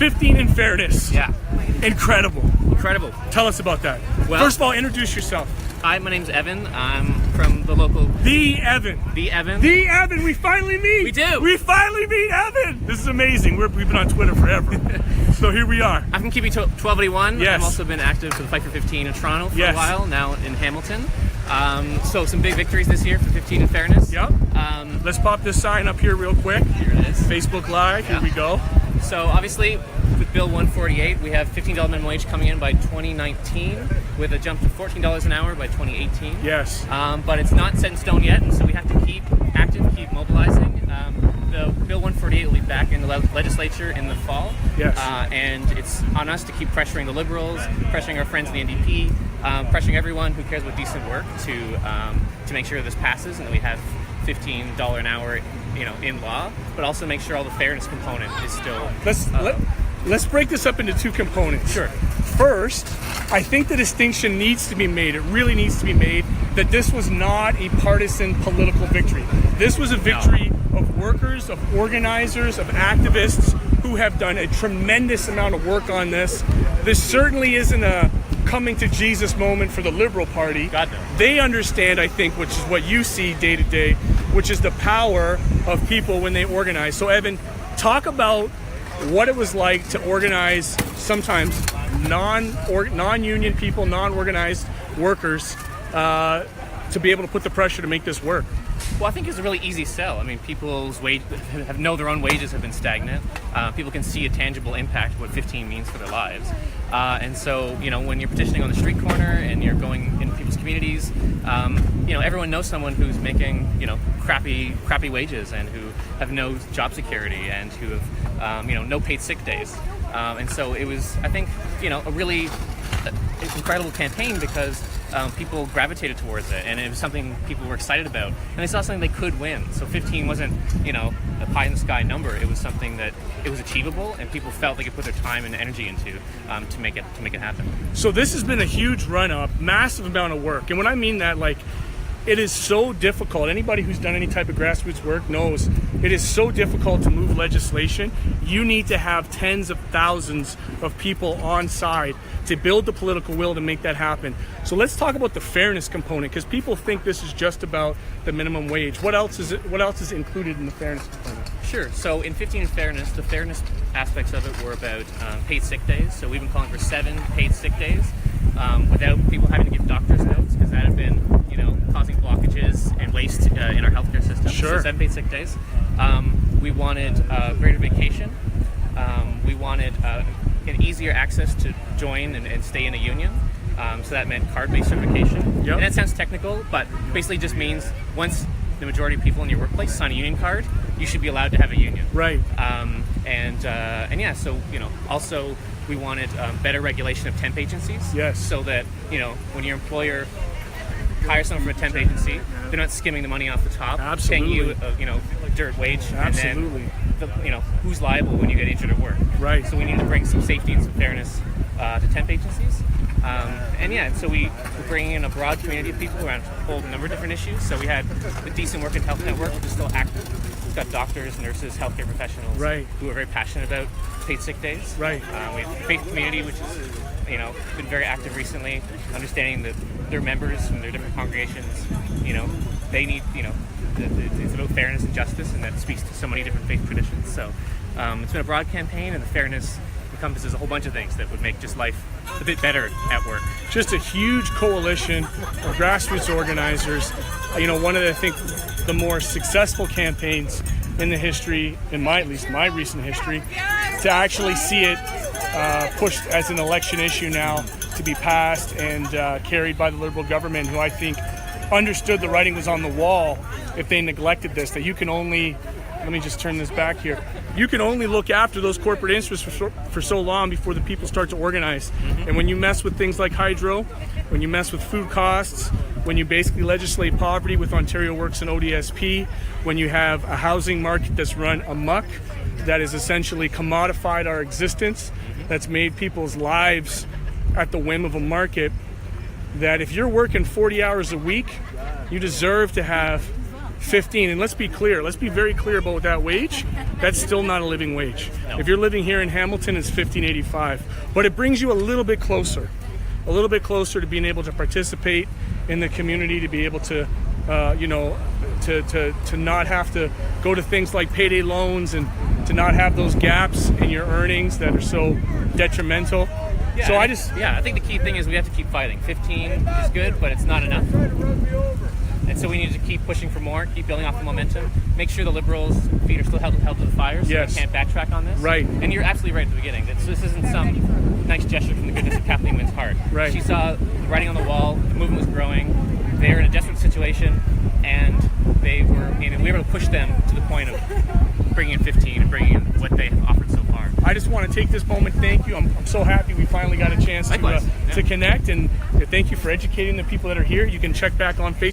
15 in Fairness. Yeah. Incredible. Tell us about that. Well, first of all, introduce yourself. Hi, my name's Evan. I'm from the local... The Evan. The Evan. The Evan. We finally meet. We do. We finally meet Evan. This is amazing. We've been on Twitter forever. So here we are. I'm from QB 1281. Yes. I've also been active for the Fight for 15 in Toronto for Yes. a while, now in Hamilton. So some big victories this year for 15 in Fairness. Yep. Let's pop this sign up here real quick. Here it is. Facebook Live. Yeah. Here we go. So obviously, with Bill 148, we have $15 minimum wage coming in by 2019, with a jump to $14 an hour by 2018. Yes. But it's not set in stone yet, and so we have to keep active, keep mobilizing. The Bill 148 will be back in the legislature in the fall. Yes. And it's on us to keep pressuring the Liberals, pressuring our friends in the NDP, pressuring everyone who cares about decent work to make sure this passes and that we have $15 an hour, in law, but also make sure all the fairness component is still. Let's break this up into two components. Sure. First, I think the distinction needs to be made. It really needs to be made that this was not a partisan political victory. This was a victory of workers, of organizers, of activists who have done a tremendous amount of work on this. This certainly isn't a coming to Jesus moment for the Liberal Party. God, no. They understand, I think, which is what you see day to day, which is the power of people when they organize. So, Evan, talk about what it was like to organize sometimes non-union people, non-organized workers, to be able to put the pressure to make this work. Well, I think it's a really easy sell. I mean, people's their own wages have been stagnant. People can see a tangible impact of what 15 means for their lives. And so, when you're petitioning on the street corner and you're going in people's communities, everyone knows someone who's making, crappy wages and who have no job security and who have, no paid sick days. And so it was, I think, a really incredible campaign because people gravitated towards it, and it was something people were excited about, and they saw something they could win. So 15 wasn't, a pie in the sky number. It was something that it was achievable, and people felt they could put their time and energy into to make it happen. So this has been a huge run up, massive amount of work, and when I mean that, it is so difficult. Anybody who's done any type of grassroots work knows it is so difficult to move legislation. You need to have tens of thousands of people on side to build the political will to make that happen. So let's talk about the fairness component, because people think this is just about the minimum wage. What else is included in the fairness component? Sure. So in 15 in Fairness, the fairness aspects of it were about paid sick days. So we've been calling for 7 paid sick days without people having to give doctor's notes, because that had been causing blockages and waste in our healthcare system. Sure. So 7 paid sick days. We wanted greater vacation. We wanted an easier access to join and stay in a union. So that meant card-based certification. Yep. And that sounds technical, but basically just means once the majority of people in your workplace sign a union card, you should be allowed to have a union. Right. So also we wanted better regulation of temp agencies. Yes. So that when your employer hire someone from a temp agency, they're not skimming the money off the top, Absolutely. paying you a dirt wage, Absolutely. and then who's liable when you get injured at work. Right. So we need to bring some safety and some fairness to temp agencies. So we're bringing in a broad community of people around a whole number of different issues. So we had the Decent Work and Health Network, which is still active. We've got doctors, nurses, healthcare professionals who are very passionate about paid sick days. Right. We have the Faith Community, which is been very active recently, understanding that their members from their different congregations, they need, it's about fairness and justice, and that speaks to so many different faith traditions. So it's been a broad campaign, and the fairness encompasses a whole bunch of things that would make just life a bit better at work. Just a huge coalition of grassroots organizers. One of the more successful campaigns in the history, at least my recent history, to actually see it pushed as an election issue now to be passed and carried by the Liberal government, who I think understood the writing was on the wall if they neglected this, that you can only, let me just turn this back here, you can only look after those corporate interests for so long before the people start to organize. Mm-hmm. And when you mess with things like hydro, when you mess with food costs, when you basically legislate poverty with Ontario Works and ODSP, when you have a housing market that's run amok, that has essentially commodified our existence, that's made people's lives at the whim of a market, that if you're working 40 hours a week, you deserve to have 15. And let's be clear. Let's be very clear about that wage. That's still not a living wage. No. If you're living here in Hamilton, it's $15.85. But it brings you a little bit closer to being able to participate in the community, to be able to, to not have to go to things like payday loans and to not have those gaps in your earnings that are so detrimental. Yeah, So I think the key thing is we have to keep fighting. 15 is good, but it's not enough. And so we need to keep pushing for more, keep building off the momentum, make sure the Liberals' feet are still held to the fire so Yes. they can't backtrack on this. Right. And you're absolutely right at the beginning. This isn't some nice gesture from the goodness of Kathleen Wynne's heart. Right. She saw the writing on the wall, the movement was growing, they were in a desperate situation, and we were able to push them to the point of bringing in 15 and bringing in what they have offered so far. I just want to take this moment. Thank you. I'm so happy we finally got a chance Likewise. to connect, and thank you for educating the people that are here. You can check back on Facebook.